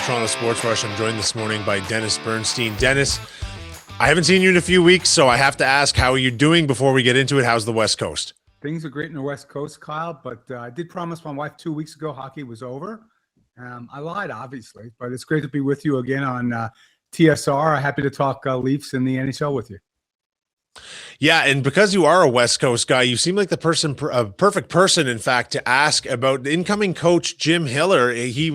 Toronto Sports Rush. I'm joined this morning by Dennis Bernstein. Dennis, I haven't seen you in a few weeks, so I have to ask, how are you doing before we get into it? How's the West Coast? Things are great in the West Coast, Kyle, but I did promise my wife 2 weeks ago hockey was over. I lied, obviously, but it's great to be with you again on TSR. Happy to talk Leafs in the NHL with you. Yeah, and because you are a West Coast guy, you seem like the perfect person, in fact, to ask about the incoming coach, Jim Hiller. He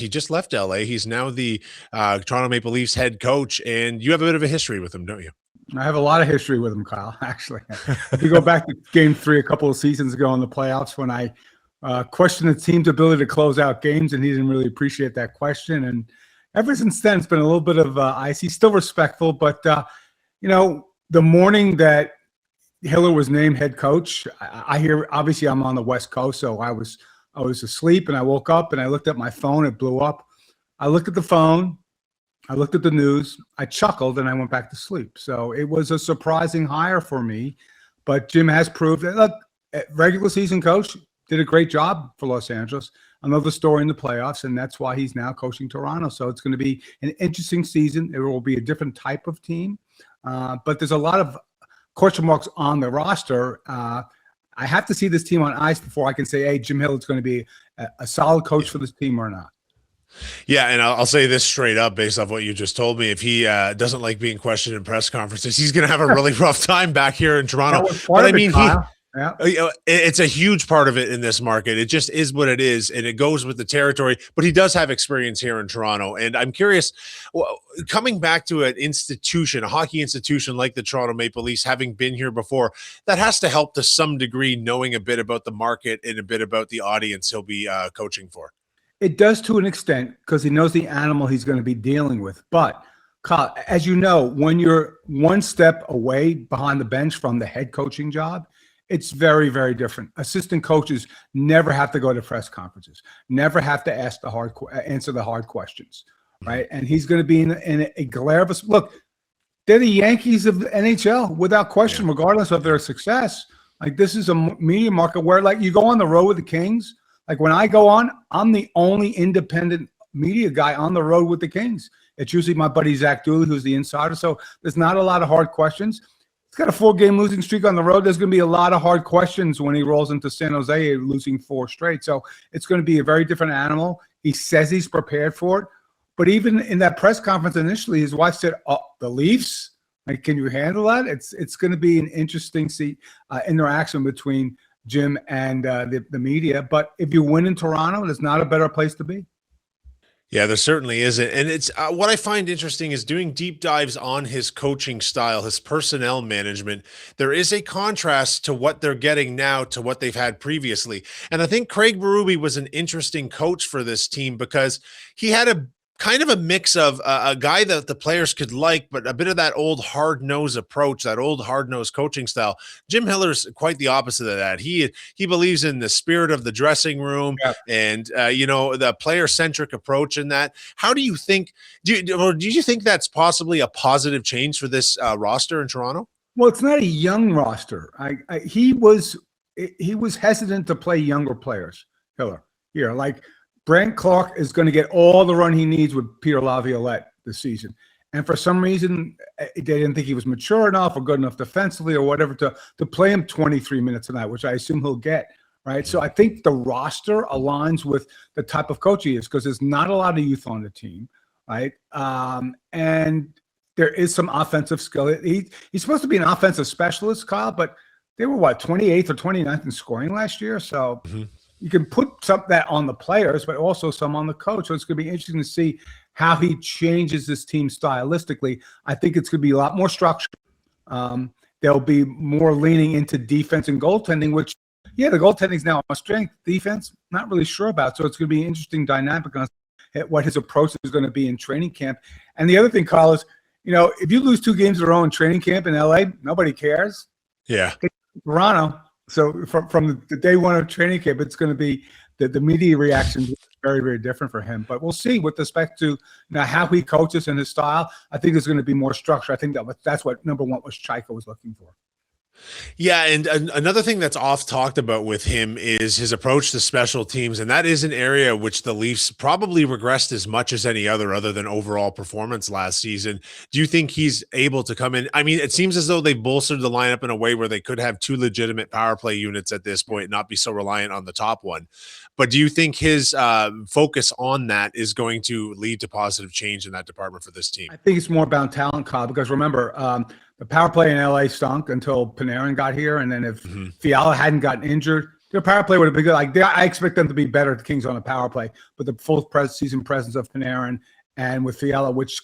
just left LA. He's now the Toronto Maple Leafs head coach, and you have a bit of a history with him, don't you? I have a lot of history with him, Kyle, actually. If you go back to Game 3 a couple of seasons ago in the playoffs when I questioned the team's ability to close out games, and he didn't really appreciate that question. And ever since then, it's been a little bit of ice. He's still respectful, but, the morning that Hiller was named head coach, I hear, obviously I'm on the West Coast, so I was asleep, and I woke up and I looked at my phone. It blew up. I looked at the phone. I looked at the news. I chuckled and I went back to sleep. So it was a surprising hire for me, but Jim has proved that, look, regular season coach, did a great job for Los Angeles. Another story in the playoffs, and that's why he's now coaching Toronto. So it's going to be an interesting season. It will be a different type of team. But there's a lot of question marks on the roster. I have to see this team on ice before I can say, hey, Jim Hill is going to be a solid coach for this team or not. Yeah, and I'll say this straight up based off what you just told me. If he doesn't like being questioned in press conferences, he's going to have a really rough time back here in Toronto. But I mean, it's a huge part of it in this market. It just is what it is, and it goes with the territory. But he does have experience here in Toronto. And I'm curious, coming back to an institution, a hockey institution like the Toronto Maple Leafs, having been here before, that has to help to some degree, knowing a bit about the market and a bit about the audience he'll be coaching for. It does to an extent because he knows the animal he's going to be dealing with. But, Kyle, as you know, when you're one step away behind the bench from the head coaching job, it's very, very different. Assistant coaches never have to go to press conferences, never have to ask answer the hard questions, right? And he's going to be in a glare of us. Look, they're the Yankees of the NHL without question, regardless of their success. Like, this is a media market where, like, you go on the road with the Kings. Like, when I go on, I'm the only independent media guy on the road with the Kings. It's usually my buddy Zach Dooley, who's the insider. So there's not a lot of hard questions. He's got a 4-game losing streak on the road. There's going to be a lot of hard questions when he rolls into San Jose losing 4 straight. So it's going to be a very different animal. He says he's prepared for it. But even in that press conference initially, his wife said, "Oh, the Leafs? Like, can you handle that?" It's going to be an interesting interaction between Jim and the media. But if you win in Toronto, there's not a better place to be. Yeah, there certainly isn't. And it's what I find interesting is doing deep dives on his coaching style, his personnel management. There is a contrast to what they're getting now to what they've had previously. And I think Craig Berube was an interesting coach for this team because he had a kind of a mix of a guy that the players could like, but a bit of that old hard-nosed approach, that old hard-nosed coaching style. Jim Hiller's quite the opposite of that. He believes in the spirit of the dressing room and, the player-centric approach in that. How do you think – do you think that's possibly a positive change for this roster in Toronto? Well, it's not a young roster. He was hesitant to play younger players, Hiller. Here, like – Brent Clark is going to get all the run he needs with Peter Laviolette this season. And for some reason, they didn't think he was mature enough or good enough defensively or whatever to play him 23 minutes a night, which I assume he'll get, right? So I think the roster aligns with the type of coach he is because there's not a lot of youth on the team, right? And there is some offensive skill. He's supposed to be an offensive specialist, Kyle, but they were, 28th or 29th in scoring last year? So you can put some of that on the players, but also some on the coach. So it's going to be interesting to see how he changes this team stylistically. I think it's going to be a lot more structured. They'll be more leaning into defense and goaltending, which, the goaltending is now a strength. Defense, not really sure about. So it's going to be an interesting dynamic on what his approach is going to be in training camp. And the other thing, Kyle, is, if you lose 2 games in a row in training camp in LA, nobody cares. Yeah. Toronto. So from the day one of training camp, it's going to be the media reaction is very, very different for him. But we'll see with respect to how he coaches and his style. I think there's going to be more structure. I think that's what number one was Chaika was looking for. Yeah, and another thing that's oft talked about with him is his approach to special teams, and that is an area which the Leafs probably regressed as much as any other than overall performance last season. Do you think he's able to come in? I mean, it seems as though they bolstered the lineup in a way where they could have two legitimate power play units at this point, and not be so reliant on the top one. But do you think his focus on that is going to lead to positive change in that department for this team? I think it's more about talent, Kyle, because remember, the power play in LA stunk until Panarin got here. And then if Mhm. Fiala hadn't gotten injured, their power play would have been good. I expect them to be better at the Kings on the power play, but the full season presence of Panarin and with Fiala, which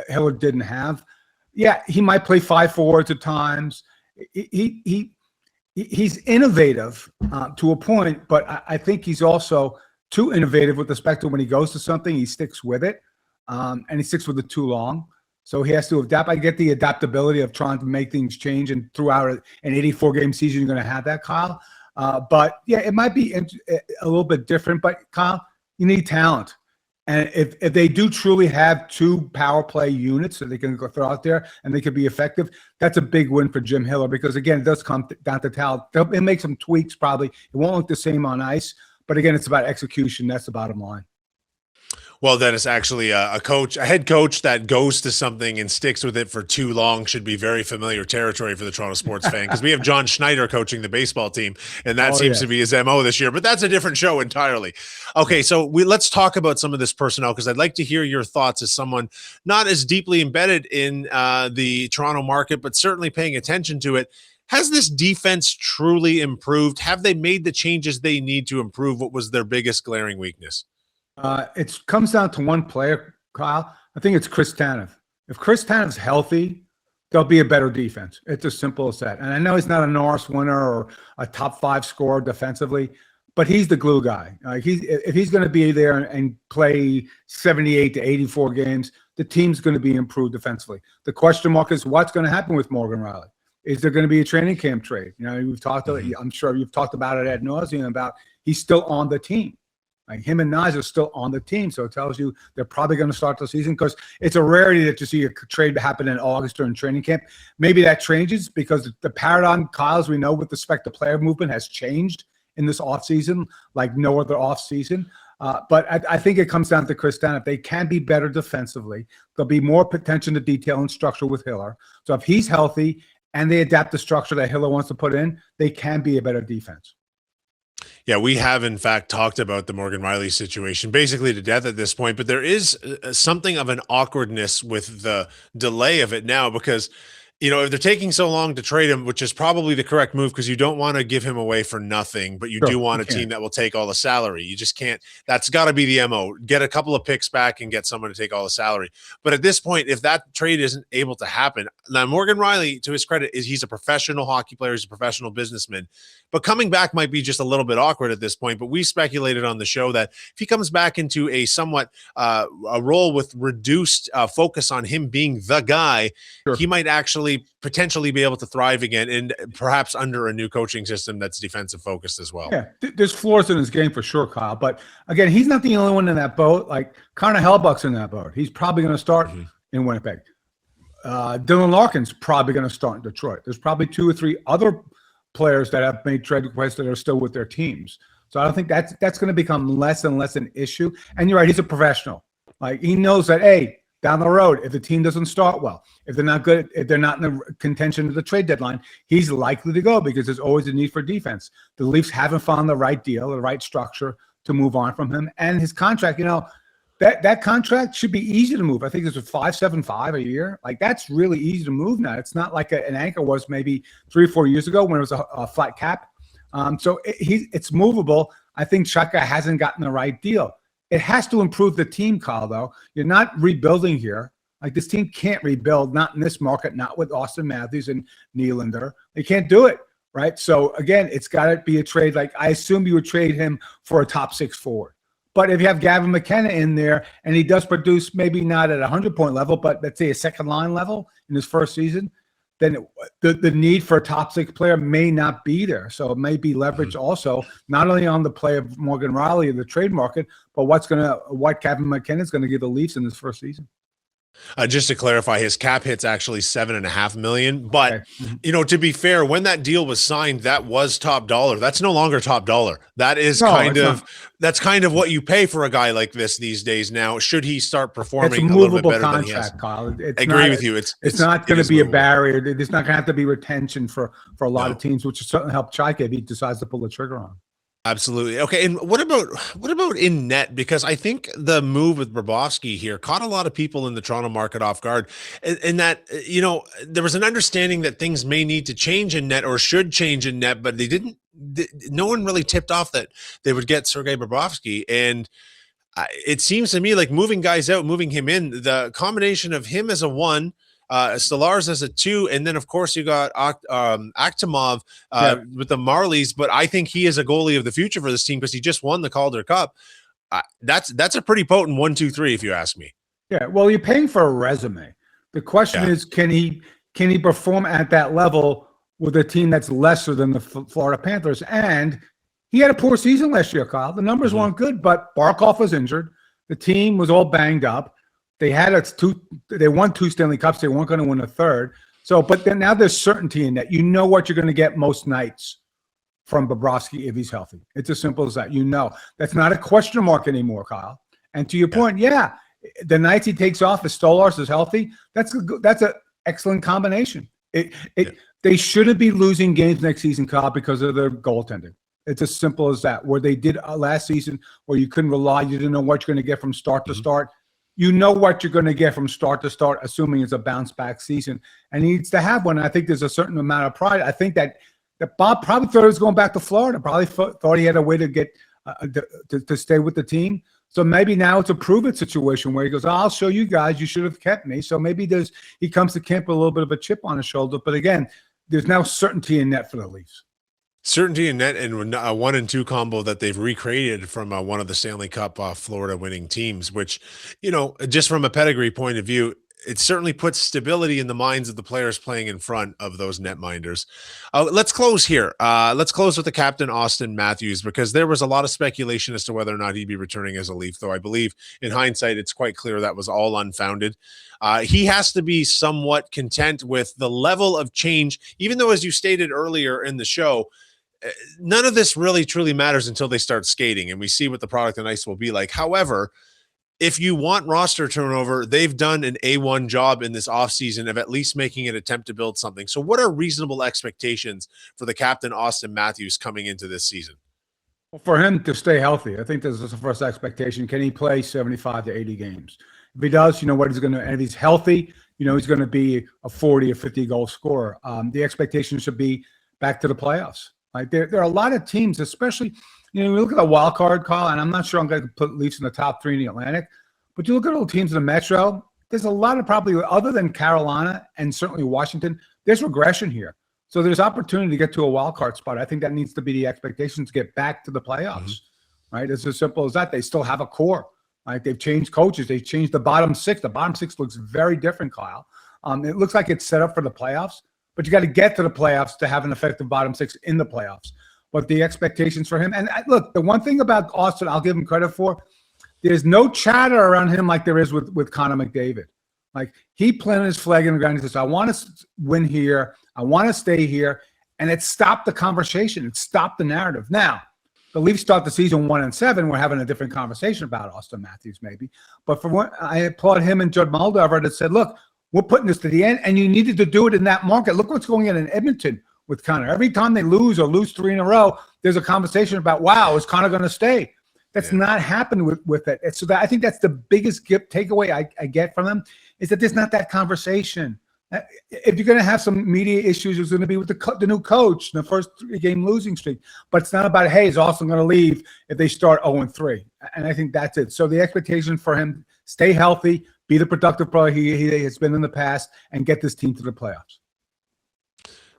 Hiller didn't have. Yeah, he might play 5 forwards at times. He's innovative to a point, but I think he's also too innovative with respect to when he goes to something, he sticks with it, and he sticks with it too long. So he has to adapt. I get the adaptability of trying to make things change, and throughout an 84-game season, you're going to have that, Kyle. But yeah, it might be a little bit different. But Kyle, you need talent, and if they do truly have two power play units that they can go throw out there and they could be effective, that's a big win for Jim Hiller, because again, it does come down to talent. It makes some tweaks probably. It won't look the same on ice, but again, it's about execution. That's the bottom line. Well, Dennis, actually, a head coach that goes to something and sticks with it for too long should be very familiar territory for the Toronto sports fan, because we have John Schneider coaching the baseball team, and that seems to be his MO this year. But that's a different show entirely. Okay, so let's talk about some of this personnel, because I'd like to hear your thoughts as someone not as deeply embedded in the Toronto market, but certainly paying attention to it. Has this defense truly improved? Have they made the changes they need to improve? What was their biggest glaring weakness? It comes down to one player, Kyle. I think it's Chris Tanev. If Chris Tanev's healthy, there'll be a better defense. It's as simple as that. And I know he's not a Norris winner or a top 5 scorer defensively, but he's the glue guy. If he's going to be there and play 78 to 84 games, the team's going to be improved defensively. The question mark is what's going to happen with Morgan Riley. Is there going to be a training camp trade? You know, we've talked. I'm sure you've talked about it ad nauseum about he's still on the team. Like him and Nas are still on the team, so it tells you they're probably going to start the season, because it's a rarity that you see a trade happen in August during training camp. Maybe that changes because the paradigm, Kyle, as we know, with respect to player movement has changed in this offseason like no other offseason. But I think it comes down to Chris Dunn. If they can be better defensively, there'll be more attention to detail and structure with Hiller. So if he's healthy and they adapt the structure that Hiller wants to put in, they can be a better defense. Yeah, we have in fact talked about the Morgan Riley situation basically to death at this point, but there is something of an awkwardness with the delay of it now, because if they're taking so long to trade him, which is probably the correct move, because you don't want to give him away for nothing, but you Sure, do want you a team can. that will take all the salary. You just can't. That's got to be the MO. Get a couple of picks back and get someone to take all the salary. But at this point, if that trade isn't able to happen, now Morgan Riley, to his credit, he's a professional hockey player, he's a professional businessman. But coming back might be just a little bit awkward at this point. But we speculated on the show that if he comes back into a somewhat a role with reduced focus on him being the guy, Sure. he might actually potentially be able to thrive again, and perhaps under a new coaching system that's defensive focused as well. Yeah, there's flaws in his game for sure, Kyle. But again, he's not the only one in that boat. Like Connor Hellebuyck's in that boat. He's probably going to start in Winnipeg. Dylan Larkin's probably going to start in Detroit. There's probably 2 or 3 other players that have made trade requests that are still with their teams. So I don't think that's going to become less and less an issue. And you're right, he's a professional. Like he knows that, hey, down the road, if the team doesn't start well, if they're not good, if they're not in the contention of the trade deadline, he's likely to go because there's always a need for defense. The Leafs haven't found the right deal, the right structure to move on from him. And his contract, that contract should be easy to move. I think it's a $5.75 a year. Like that's really easy to move now. It's not like an anchor was maybe 3 or 4 years ago when it was a flat cap. So it's movable. I think Chaka hasn't gotten the right deal. It has to improve the team, Kyle, though. You're not rebuilding here. Like this team can't rebuild, not in this market, not with Auston Matthews and Nylander. They can't do it, right? So again, it's got to be a trade. Like I assume you would trade him for a top 6 forward. But if you have Gavin McKenna in there and he does produce maybe not at a 100-point level, but let's say a second line level in his first season, then the need for a top 6 player may not be there. So it may be leveraged also, not only on the play of Morgan Riley in the trade market, but what Gavin McKenna is going to give the Leafs in his first season. Just to clarify, his cap hit's actually 7.5 million. But Okay. Mhm. to be fair, when that deal was signed, that was top dollar. That's no longer top dollar. That is No, kind it's of not. that's kind of what you pay for a guy like this these days. Now, should he start It's a performing a little bit movable better than he has? contract, Kyle. I agree with you. It's not It going to is be a movable. barrier. There's not going to have to be retention for a lot of No. teams, which will certainly help Chaika if he decides to pull the trigger on. Absolutely. Okay, and what about in net? Because I think the move with Bobrovsky here caught a lot of people in the Toronto market off guard, and that there was an understanding that things may need to change in net or should change in net, but they didn't. No one really tipped off that they would get Sergei Bobrovsky, and it seems to me like moving guys out, moving him in, the combination of him as a one, Stallars as a two, and then of course you got Akhtamov Yeah. with the Marlies. But I think he is a goalie of the future for this team because he just won the Calder Cup. That's a pretty potent 1-2-3, if you ask me. Yeah. Well, you're paying for a resume. The question Yeah. is, can he perform at that level with a team that's lesser than the Florida Panthers? And he had a poor season last year, Kyle. The numbers weren't good, but Barkov was injured. The team was all banged up. They won 2 Stanley Cups. They weren't going to win a third. So, but then now there's certainty in that. You know what you're going to get most nights from Bobrovsky if he's healthy. It's as simple as that. That's not a question mark anymore, Kyle. And to your point, yeah, the nights he takes off, if Stolars is healthy, that's an excellent combination. They shouldn't be losing games next season, Kyle, because of their goaltending. It's as simple as that. Where they did last season, where you couldn't rely, you didn't know what you're going to get from start to start. You know what you're going to get from start to start, assuming it's a bounce back season. And he needs to have one. I think there's a certain amount of pride. I think that Bob probably thought he was going back to Florida. Probably thought he had a way to get to stay with the team. So maybe now it's a prove it situation where he goes, I'll show you guys. You should have kept me. So maybe he comes to camp with a little bit of a chip on his shoulder. But again, there's now certainty in net for the Leafs. Certainty in net, and a 1-2 combo that they've recreated from one of the Stanley Cup Florida winning teams, which, just from a pedigree point of view, it certainly puts stability in the minds of the players playing in front of those netminders. Let's close here. Let's close with the captain, Auston Matthews, because there was a lot of speculation as to whether or not he'd be returning as a Leaf, though I believe in hindsight, it's quite clear that was all unfounded. He has to be somewhat content with the level of change, even though, as you stated earlier in the show, none of this really truly matters until they start skating and we see what the product on ice will be like. However, if you want roster turnover, they've done an A1 job in this offseason of at least making an attempt to build something. So what are reasonable expectations for the captain, Auston Matthews, coming into this season? Well, for him to stay healthy, I think this is the first expectation. Can he play 75 to 80 games? If he does, you know what he's going to, and if he's healthy, he's going to be a 40 or 50 goal scorer. The expectation should be back to the playoffs. Right? There are a lot of teams, especially, we look at the wild card, Carl, and I'm not sure I'm going to put Leafs in the top 3 in the Atlantic, but you look at all the teams in the Metro, there's a lot of probably, other than Carolina and certainly Washington, there's regression here. So there's opportunity to get to a wild card spot. I think that needs to be the expectation to get back to the playoffs, right? It's as simple as that. They still have a core, right? They've changed coaches. They've changed the bottom 6. The bottom 6 looks very different, Kyle. It looks like it's set up for the playoffs. But you got to get to the playoffs to have an effective bottom 6 in the playoffs. But the expectations for him, and look, the one thing about Auston, I'll give him credit for, there's no chatter around him like there is with Connor McDavid. Like he planted his flag in the ground. He says, I want to win here. I want to stay here. And it stopped the conversation. It stopped the narrative. Now, the Leafs start the season 1-7. We're having a different conversation about Auston Matthews maybe. But for what I applaud him and Judd Moldover that said, look, we're putting this to the end, and you needed to do it in that market. Look what's going on in Edmonton with Connor. Every time they lose 3 in a row, there's a conversation about, wow, is Connor going to stay? That's not happened with it. And so I think that's the biggest takeaway I get from them is that there's not that conversation. If you're going to have some media issues, it's going to be with the new coach, the first 3-game losing streak. But it's not about, hey, is Auston going to leave if they start 0-3? And I think that's it. So the expectation for him, stay healthy, be the productive player he has been in the past, and get this team to the playoffs.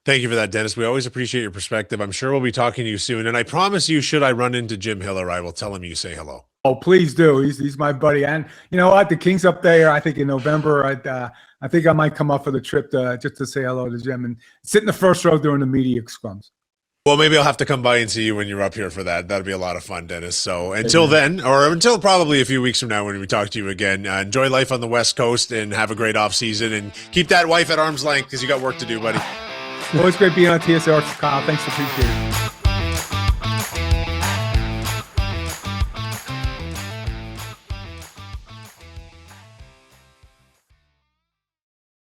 Thank you for that, Dennis. We always appreciate your perspective. I'm sure we'll be talking to you soon. And I promise you, should I run into Jim Hiller, I will tell him you say hello. Oh, please do. He's my buddy. And you know what? The Kings up there, I think in November, I think I might come up for the trip just to say hello to Jim and sit in the first row during the media scrums. Well, maybe I'll have to come by and see you when you're up here for that. That'd be a lot of fun, Dennis. So until then, or until probably a few weeks from now when we talk to you again, enjoy life on the West Coast and have a great off season, and keep that wife at arm's length because you got work to do, buddy. Always great being on TSR, Kyle. Thanks, appreciate it.